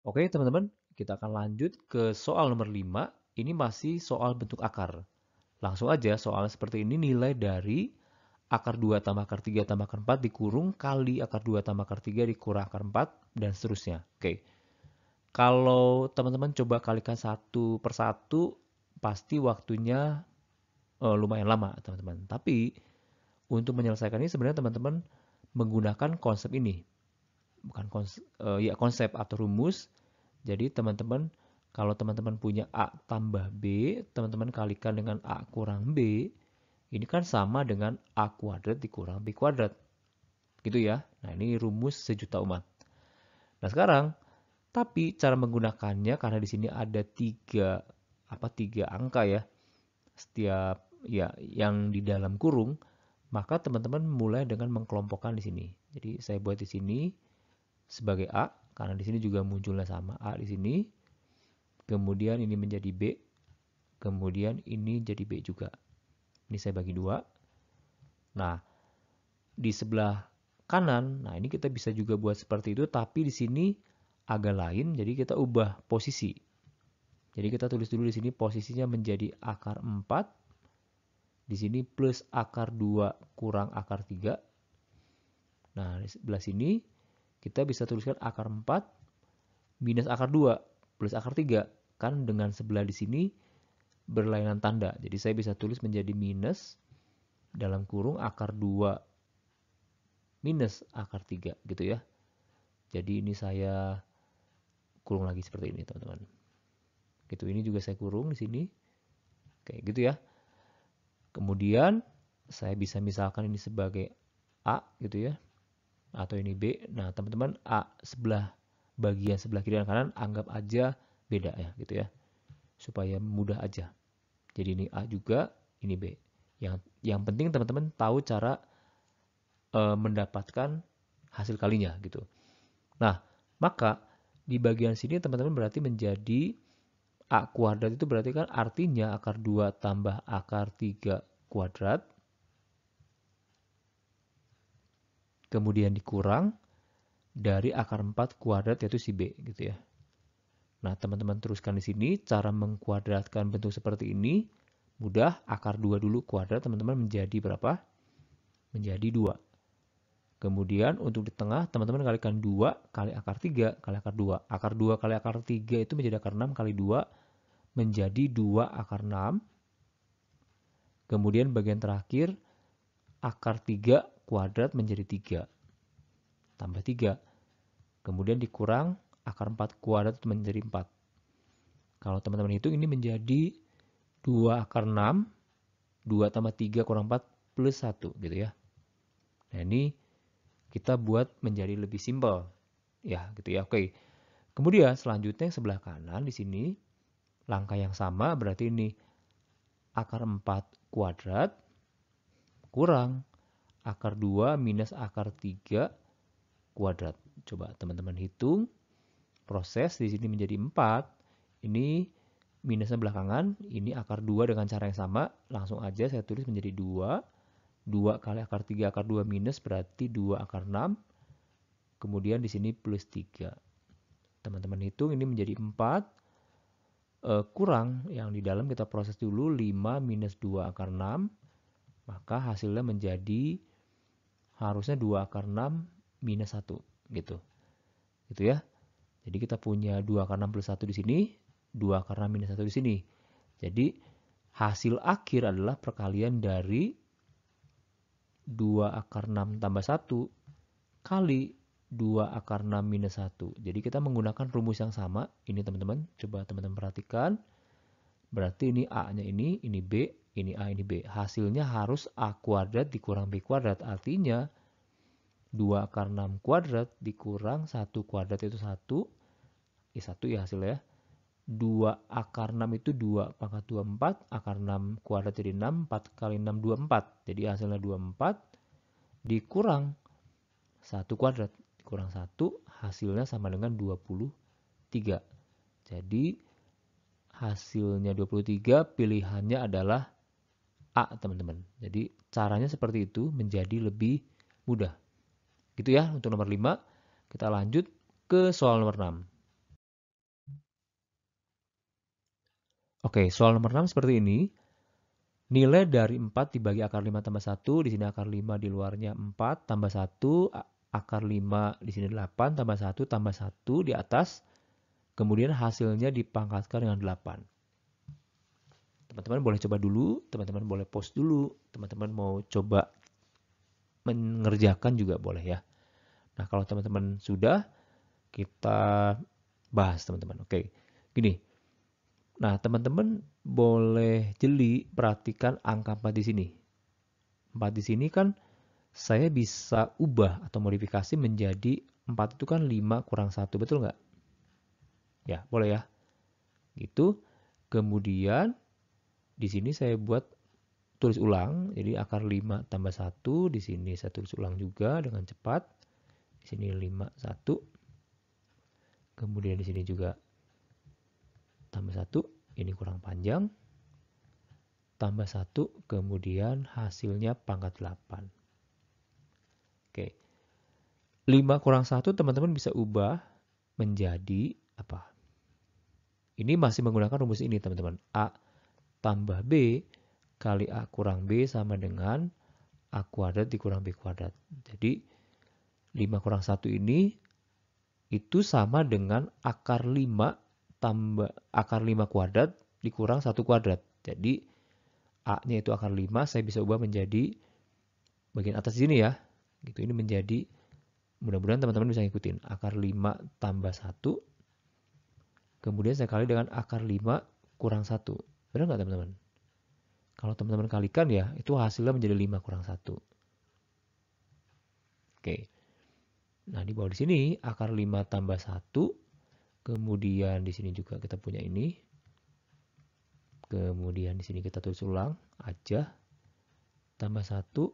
Oke teman-teman, kita akan lanjut ke soal nomor 5. Ini masih soal bentuk akar. Langsung aja soalnya seperti ini, nilai dari akar 2 tambah akar 3 tambah akar 4 dikurung kali akar 2 tambah akar 3 dikurang akar 4 dan seterusnya. Oke. Kalau teman-teman coba kalikan satu per satu, pasti waktunya lumayan lama teman-teman. Tapi untuk menyelesaikan ini sebenarnya teman-teman menggunakan konsep ini. Bukan konsep atau rumus. Jadi teman-teman, kalau teman-teman punya A tambah B, teman-teman kalikan dengan A kurang B, ini kan sama dengan A kuadrat dikurang B kuadrat. Gitu ya. Nah, ini rumus sejuta umat. Nah, sekarang, tapi cara menggunakannya, karena di sini ada tiga angka ya, setiap ya yang di dalam kurung, maka teman-teman mulai dengan mengkelompokkan di sini. Jadi saya buat di sini sebagai A, karena di sini juga munculnya sama A di sini. Kemudian ini menjadi B, kemudian ini jadi B juga. Ini saya bagi dua. Nah, di sebelah kanan, nah ini kita bisa juga buat seperti itu, tapi di sini agak lain, jadi kita ubah posisi. Jadi kita tulis dulu di sini posisinya menjadi akar 4, di sini plus akar 2 kurang akar 3. Nah, di sebelah sini kita bisa tuliskan akar 4 minus akar 2 plus akar 3. Kan dengan sebelah di sini berlainan tanda. Jadi saya bisa tulis menjadi minus dalam kurung akar 2 minus akar 3 gitu ya. Jadi ini saya kurung lagi seperti ini teman-teman. Gitu, ini juga saya kurung di sini. Kayak gitu ya. Kemudian saya bisa misalkan ini sebagai A gitu ya. Atau ini B. Nah teman-teman, A bagian sebelah kiri dan kanan anggap aja beda ya gitu ya. Supaya mudah aja. Jadi ini A juga, ini B. Yang penting teman-teman tahu cara mendapatkan hasil kalinya gitu. Nah, maka di bagian sini teman-teman berarti menjadi A kuadrat itu berarti kan artinya akar 2 tambah akar 3 kuadrat. Kemudian dikurang dari akar 4 kuadrat yaitu si B gitu ya. Nah, teman-teman teruskan di sini cara mengkuadratkan bentuk seperti ini. Mudah, akar 2 dulu kuadrat teman-teman menjadi berapa? Menjadi 2. Kemudian untuk di tengah teman-teman kalikan 2 kali akar 3 kali akar 2. Akar 2 kali akar 3 itu menjadi akar 6 kali 2 menjadi 2 akar 6. Kemudian bagian terakhir akar 3 kuadrat menjadi 3. Tambah 3. Kemudian dikurang akar 4 kuadrat menjadi 4. Kalau teman-teman hitung ini menjadi 2 akar 6. 2 tambah 3 kurang 4 plus 1 gitu ya. Nah ini kita buat menjadi lebih simpel. Ya gitu ya. Oke. Kemudian selanjutnya yang sebelah kanan di sini langkah yang sama berarti ini akar 4 kuadrat kurang akar 2 minus akar 3 kuadrat. Coba teman-teman hitung. Proses di sini menjadi 4. Ini minusnya belakangan. Ini akar 2 dengan cara yang sama. Langsung aja saya tulis menjadi 2. 2 kali akar 3 akar 2 minus berarti 2 akar 6. Kemudian di sini plus 3. Teman-teman hitung ini menjadi 4. Kurang yang di dalam kita proses dulu 5 minus 2 akar 6. Maka hasilnya menjadi harusnya 2 akar 6 minus 1 gitu. Gitu ya. Jadi kita punya 2 akar 6 plus 1 di sini, 2 akar 6 minus 1 di sini. Jadi hasil akhir adalah perkalian dari 2 akar 6 tambah 1 kali 2 akar 6 minus 1. Jadi kita menggunakan rumus yang sama. Ini teman-teman, coba teman-teman perhatikan. Berarti ini A-nya ini B, ini A, ini B. Hasilnya harus A kuadrat dikurang B kuadrat. Artinya 2 akar 6 kuadrat dikurang 1 kuadrat itu 1. 1 ya hasilnya. 2 akar 6 itu 2 pangkat 24. Akar 6 kuadrat jadi 6. 4 kali 6, 24. Jadi hasilnya 24. Dikurang 1 kuadrat. Dikurang 1. Hasilnya sama dengan 23. Jadi hasilnya 23. Pilihannya adalah A teman-teman. Jadi caranya seperti itu menjadi lebih mudah. Gitu ya untuk nomor 5. Kita lanjut ke soal nomor 6. Oke, soal nomor 6 seperti ini. Nilai dari 4 dibagi akar 5 tambah 1, di sini akar 5 di luarnya 4, tambah 1, akar 5 di sini 8, tambah 1, tambah 1 di atas, kemudian hasilnya dipangkatkan dengan 8. Teman-teman boleh coba dulu, teman-teman boleh pause dulu, teman-teman mau coba mengerjakan juga boleh ya. Nah, kalau teman-teman sudah, kita bahas teman-teman. Oke, gini. Nah, teman-teman boleh jeli perhatikan angka 4 di sini. 4 di sini kan saya bisa ubah atau modifikasi menjadi 4 itu kan 5 kurang 1, betul nggak? Ya, boleh ya. Gitu. Kemudian di sini saya buat tulis ulang, jadi akar 5 tambah 1, di sini saya tulis ulang juga dengan cepat. Di sini 5, 1. Kemudian di sini juga tambah 1, ini kurang panjang. Tambah 1, kemudian hasilnya pangkat 8. Oke. 5 kurang 1 teman-teman bisa ubah menjadi apa? Ini masih menggunakan rumus ini teman-teman. A tambah B kali A kurang B sama dengan A kuadrat dikurang B kuadrat. Jadi 5 kurang 1 ini itu sama dengan akar 5 tambah akar 5 kuadrat dikurang 1 kuadrat. Jadi A-nya itu akar 5, saya bisa ubah menjadi bagian atas sini ya. Gitu, ini menjadi, mudah-mudahan teman-teman bisa ngikutin. Akar 5 tambah 1, kemudian saya kali dengan akar 5 kurang 1. Benar nggak teman-teman? Kalau teman-teman kalikan ya, itu hasilnya menjadi 5 kurang 1. Oke. Nah, di bawah di sini akar 5 tambah 1, kemudian di sini juga kita punya ini. Kemudian di sini kita tulis ulang aja, tambah 1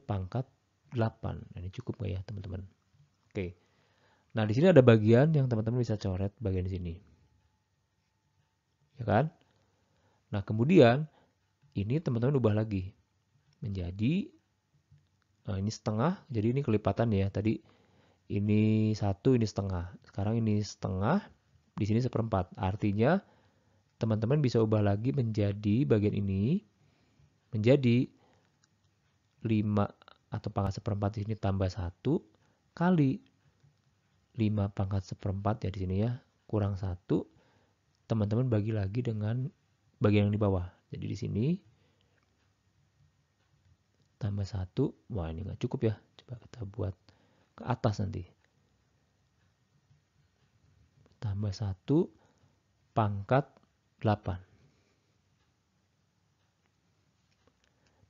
pangkat 8. Nah, ini cukup nggak ya teman-teman? Oke. Nah, di sini ada bagian yang teman-teman bisa coret bagian di sini. Ya kan? Nah, kemudian ini teman-teman ubah lagi menjadi, nah ini setengah, jadi ini kelipatan ya. Tadi ini 1, ini setengah. Sekarang ini setengah, di sini seperempat. Artinya teman-teman bisa ubah lagi menjadi bagian ini menjadi 5 atau pangkat seperempat di sini tambah 1 kali 5 pangkat seperempat ya di sini ya, kurang 1. Teman-teman bagi lagi dengan bagian yang di bawah. Jadi di sini tambah 1. Wah, ini nggak cukup ya. Coba kita buat ke atas nanti. Tambah 1 pangkat 8.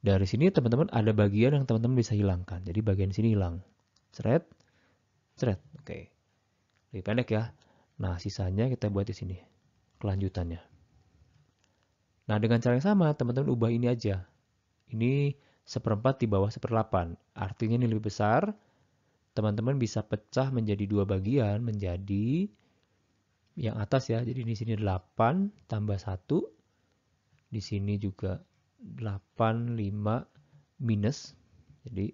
Dari sini teman-teman ada bagian yang teman-teman bisa hilangkan. Jadi bagian sini hilang. Seret, seret. Oke. Lebih pendek ya. Nah, sisanya kita buat di sini. Kelanjutannya. Nah, dengan cara yang sama, teman-teman ubah ini aja. Ini seperempat di bawah seperdelapan. Artinya ini lebih besar. Teman-teman bisa pecah menjadi dua bagian. Menjadi yang atas ya. Jadi di sini 8 tambah 1. Di sini juga 8, 5 minus. Jadi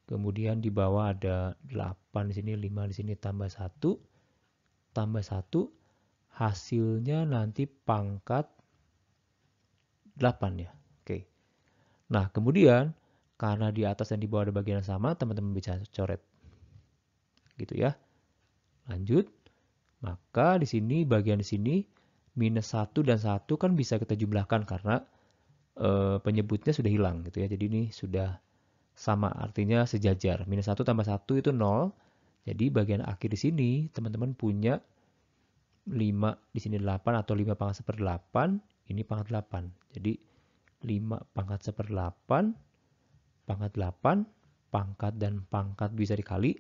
kemudian di bawah ada 8 di sini, 5 di sini tambah 1. Tambah 1. Hasilnya nanti pangkat 8 ya. Oke. Nah, kemudian karena di atas dan di bawah ada bagian yang sama, teman-teman bisa coret. Gitu ya. Lanjut. Maka di sini bagian di sini minus 1 dan 1 kan bisa kita jumlahkan karena penyebutnya sudah hilang gitu ya. Jadi ini sudah sama, artinya sejajar. Minus 1 tambah 1 itu 0. Jadi bagian akhir di sini teman-teman punya 5 di sini 8 atau 5 pangkat seperdelapan, ini pangkat 8. Jadi 5 pangkat seperdelapan, pangkat 8, pangkat dan pangkat bisa dikali.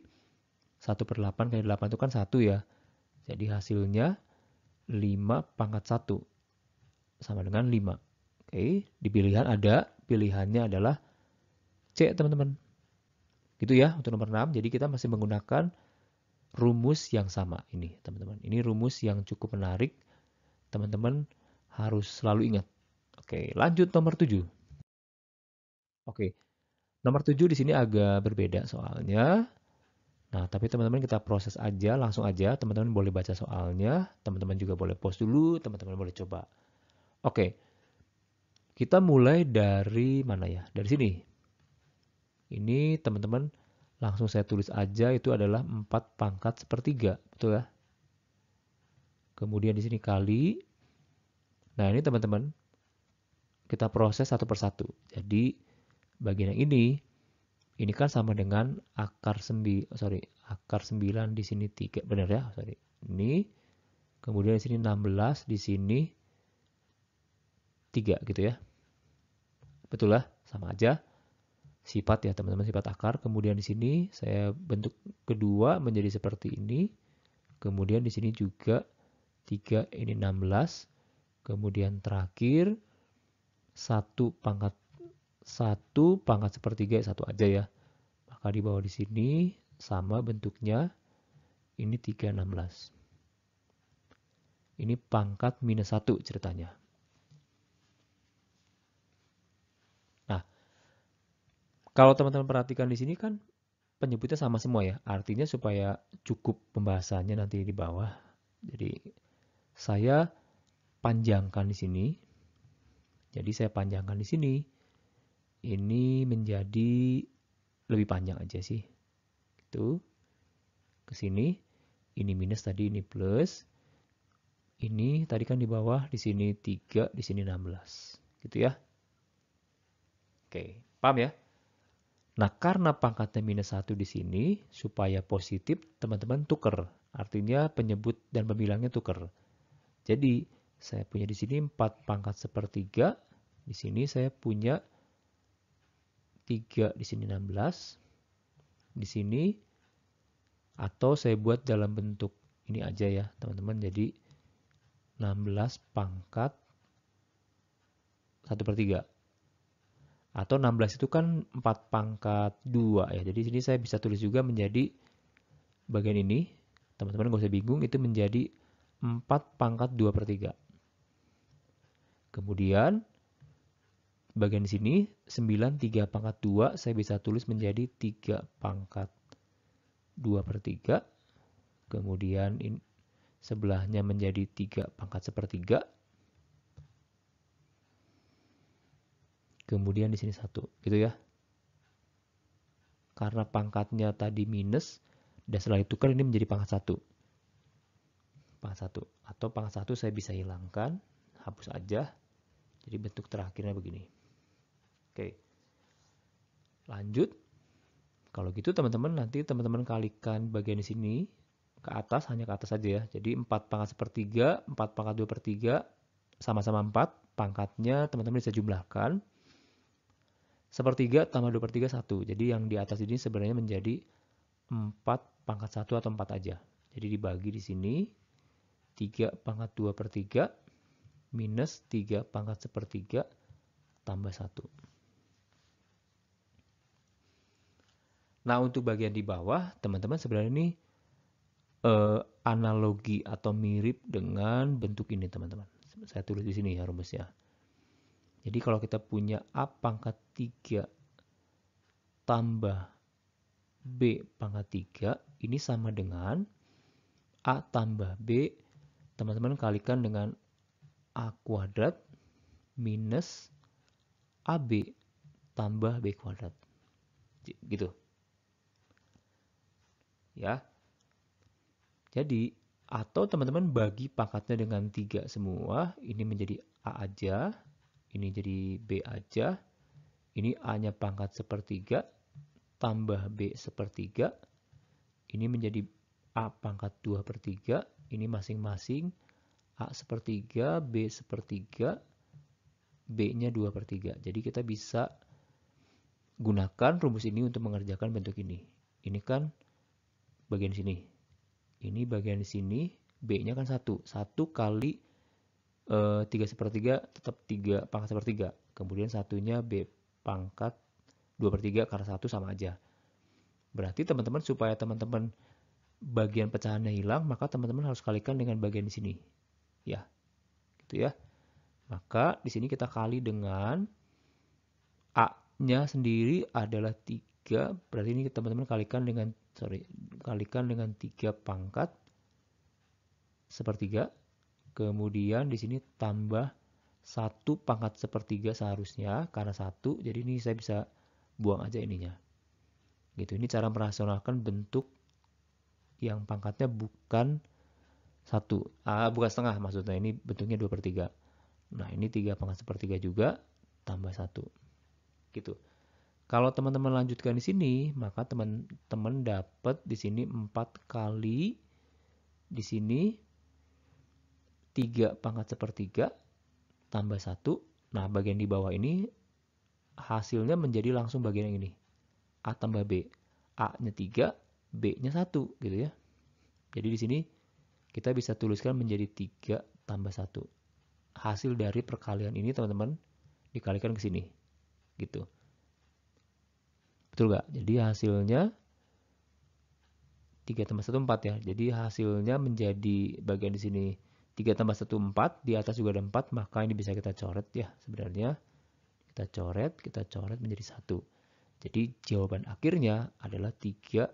1/8 kali 8 itu kan 1 ya. Jadi hasilnya 5 pangkat 1 sama dengan 5. Oke, di pilihan ada, pilihannya adalah C teman-teman. Gitu ya untuk nomor 6. Jadi kita masih menggunakan rumus yang sama ini teman-teman. Ini rumus yang cukup menarik. Teman-teman harus selalu ingat. Oke, lanjut nomor 7. Oke, nomor 7 di sini agak berbeda soalnya. Nah, tapi teman-teman kita proses aja, langsung aja. Teman-teman boleh baca soalnya, teman-teman juga boleh pause dulu, teman-teman boleh coba. Oke, kita mulai dari mana ya? Dari sini. Ini teman-teman langsung saya tulis aja, itu adalah 4 pangkat sepertiga, betul ya? Kemudian di sini kali. Nah, ini teman-teman kita proses satu persatu. Jadi, bagian yang ini kan sama dengan akar 9 di sini 3, benar ya? Sorry. Ini kemudian di sini 16, di sini 3 gitu ya. Betul lah, sama aja. Sifat ya teman-teman, sifat akar. Kemudian di sini saya bentuk kedua menjadi seperti ini. Kemudian di sini juga 3, ini 16. Kemudian terakhir 1 pangkat sepertiga, 1 aja ya. Maka di bawah di sini sama bentuknya, ini 3, 16. Ini pangkat minus 1 ceritanya. Nah, kalau teman-teman perhatikan di sini kan penyebutnya sama semua ya. Artinya supaya cukup pembahasannya nanti di bawah. Jadi saya panjangkan di sini. Jadi saya panjangkan di sini. Ini menjadi lebih panjang aja sih. Itu ke sini. Ini minus tadi, ini plus. Ini tadi kan di bawah, di sini 3, di sini 16. Gitu ya. Oke, paham ya? Nah, karena pangkatnya minus 1 di sini, supaya positif, teman-teman tuker. Artinya penyebut dan pembilangnya tuker. Jadi, saya punya di sini 4 pangkat sepertiga. Di sini saya punya 3, di sini 16. Di sini, atau saya buat dalam bentuk ini aja ya, teman-teman. Jadi, 16 pangkat 1/3. Atau 16 itu kan 4 pangkat 2 ya. Jadi sini saya bisa tulis juga menjadi bagian ini. Teman-teman nggak usah bingung, itu menjadi 4 pangkat 2/3. Kemudian bagian di sini 9, 3 pangkat 2 saya bisa tulis menjadi 3 pangkat 2/3. Kemudian ini sebelahnya menjadi 3 pangkat 1/3. Kemudian di sini 1, gitu ya. Karena pangkatnya tadi minus, dan setelah ditukar ini menjadi pangkat 1. Pangkat 1. Atau pangkat 1 saya bisa hilangkan, hapus aja. Jadi bentuk terakhirnya begini. Oke. Lanjut. Kalau gitu teman-teman nanti teman-teman kalikan bagian di sini ke atas, hanya ke atas saja ya. Jadi 4 pangkat 1/3, 4 pangkat 2/3, sama-sama 4. Pangkatnya teman-teman bisa jumlahkan. 1/3 tambah 2/3, 1. Jadi yang di atas ini sebenarnya menjadi 4 pangkat 1 atau 4 aja. Jadi dibagi di sini 3 pangkat 2/3 minus 3 pangkat 1/3 tambah 1. Nah, untuk bagian di bawah, teman-teman sebenarnya ini analogi atau mirip dengan bentuk ini, teman-teman. Saya tulis di sini ya rumusnya. Jadi kalau kita punya A pangkat 3 tambah B pangkat 3, ini sama dengan A tambah B, teman-teman kalikan dengan A kuadrat minus AB tambah B kuadrat. Gitu. Ya. Jadi, atau teman-teman bagi pangkatnya dengan 3 semua, ini menjadi A aja, ini jadi B aja, ini A-nya pangkat 1/3, tambah B 1/3, ini menjadi A pangkat 2/3, ini masing-masing A 1/3, B 1/3, B-nya 2/3. Jadi kita bisa gunakan rumus ini untuk mengerjakan bentuk ini. Ini kan bagian sini. Ini bagian di sini, B-nya kan 1. 1 kali 3/3 tetap 3 pangkat 1/3. Kemudian satunya B pangkat 2/3 karena 1 sama aja. Berarti teman-teman supaya teman-teman bagian pecahannya hilang, maka teman-teman harus kalikan dengan bagian di sini. Ya. Gitu ya. Maka di sini kita kali dengan A-nya sendiri adalah 3. Berarti ini teman-teman kalikan dengan kalikan dengan 3 pangkat sepertiga. Kemudian di sini tambah 1 pangkat sepertiga seharusnya, karena 1, jadi ini saya bisa buang aja ininya. Gitu, ini cara merasionalkan bentuk yang pangkatnya bukan 1, bukan setengah maksudnya, ini bentuknya 2/3. Nah, ini 3 pangkat sepertiga juga, tambah 1. Gitu. Kalau teman-teman lanjutkan di sini, maka teman-teman dapat di sini 4 kali, di sini 3 pangkat sepertiga, tambah 1. Nah, bagian di bawah ini hasilnya menjadi langsung bagian yang ini. A tambah B. A-nya 3, B-nya 1 gitu ya. Jadi di sini kita bisa tuliskan menjadi 3 tambah 1. Hasil dari perkalian ini teman-teman dikalikan ke sini. Gitu. Betul nggak? Jadi hasilnya 3 tambah 1, 4 ya. Jadi hasilnya menjadi bagian di sini 3 tambah 1, 4. Di atas juga ada 4. Maka ini bisa kita coret ya sebenarnya. Kita coret menjadi 1. Jadi jawaban akhirnya adalah 3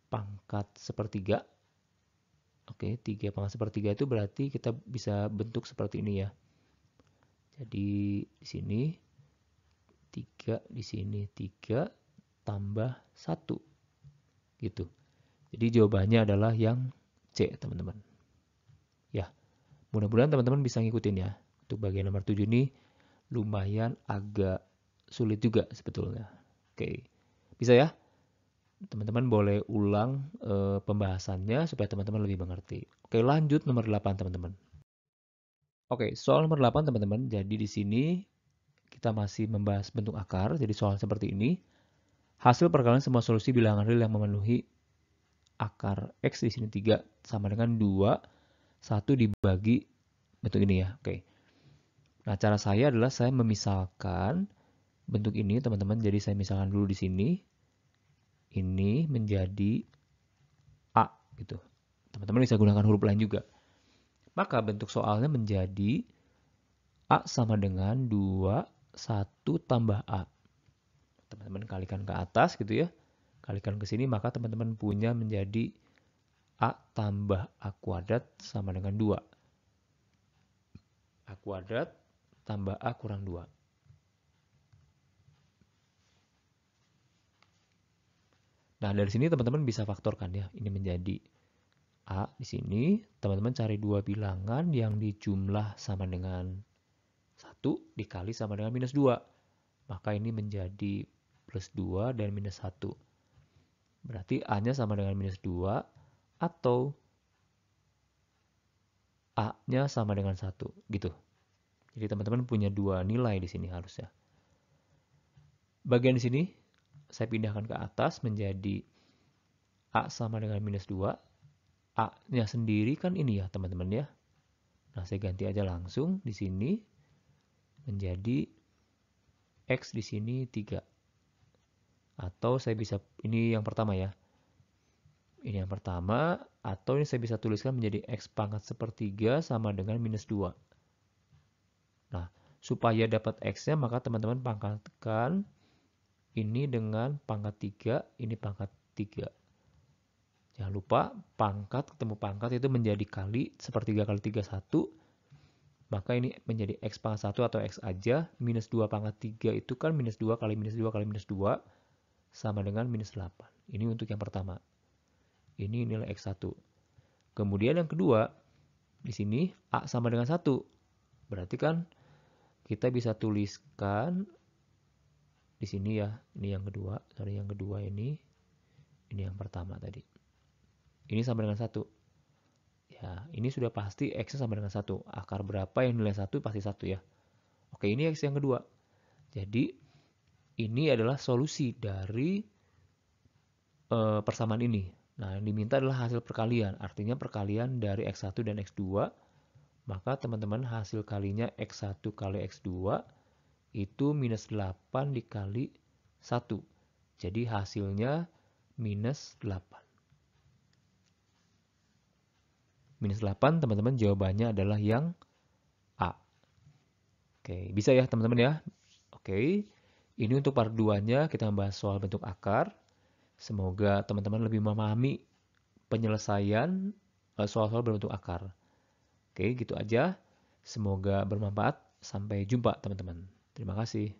pangkat sepertiga. Oke, 3 pangkat sepertiga itu berarti kita bisa bentuk seperti ini ya. Jadi di sini 3, di sini 3 tambah 1. Gitu. Jadi jawabannya adalah yang C, teman-teman. Ya, mudah-mudahan teman-teman bisa ngikutin ya. Untuk bagian nomor 7 ini lumayan agak sulit juga sebetulnya. Oke, bisa ya? Teman-teman boleh ulang pembahasannya supaya teman-teman lebih mengerti. Oke, lanjut nomor 8, teman-teman. Oke, soal nomor 8, teman-teman. Jadi di sini kita masih membahas bentuk akar. Jadi soal seperti ini. Hasil perkalian semua solusi bilangan real yang memenuhi akar X di sini 3 sama dengan 2, 1 dibagi bentuk ini ya. Oke. Nah, cara saya adalah saya memisalkan bentuk ini, teman-teman. Jadi saya misalkan dulu di sini. Ini menjadi A gitu. Teman-teman bisa gunakan huruf lain juga. Maka bentuk soalnya menjadi A sama dengan 2, 1 tambah A. Teman-teman kalikan ke atas gitu ya. Kalikan ke sini, maka teman-teman punya menjadi A tambah A kuadrat sama dengan 2. A kuadrat tambah A kurang 2. Nah, dari sini teman-teman bisa faktorkan ya. Ini menjadi A di sini. Teman-teman cari 2 bilangan yang dijumlah sama dengan 1 dikali sama dengan minus 2. Maka ini menjadi plus 2 dan minus 1. Berarti A-nya sama dengan minus 2 atau A-nya sama dengan 1 gitu. Jadi teman-teman punya 2 nilai di sini harusnya. Bagian di sini saya pindahkan ke atas menjadi A sama dengan minus 2. A-nya sendiri kan ini ya teman-teman ya. Nah, saya ganti aja langsung di sini menjadi X di sini 3. Atau saya bisa, ini yang pertama ya. Ini yang pertama, atau ini saya bisa tuliskan menjadi X pangkat sepertiga sama dengan minus 2. Nah, supaya dapat X-nya maka teman-teman pangkatkan ini dengan pangkat 3, ini pangkat 3. Jangan lupa pangkat ketemu pangkat itu menjadi kali sepertiga kali 3, 1. Maka ini menjadi X pangkat 1 atau X aja. Minus 2 pangkat 3 itu kan minus 2 kali minus 2 kali minus 2 sama dengan minus 8. Ini untuk yang pertama. Ini nilai X1. Kemudian yang kedua, di sini A sama dengan 1. Berarti kan kita bisa tuliskan di sini ya. Ini yang kedua. Sorry, yang kedua ini. Ini yang pertama tadi. Ini sama dengan 1. Ya, ini sudah pasti X-nya sama dengan 1. Akar berapa yang nilai 1 pasti 1 ya. Oke, ini X yang kedua. Jadi, ini adalah solusi dari persamaan ini. Nah, yang diminta adalah hasil perkalian. Artinya perkalian dari X1 dan X2. Maka teman-teman hasil kalinya X1 kali X2 itu minus 8 dikali 1. Jadi hasilnya minus 8. Minus 8 teman-teman jawabannya adalah yang A. Oke, bisa ya teman-teman ya. Oke, ini untuk part 2-nya kita membahas soal bentuk akar. Semoga teman-teman lebih memahami penyelesaian soal-soal berbentuk akar. Oke, gitu aja. Semoga bermanfaat. Sampai jumpa teman-teman. Terima kasih.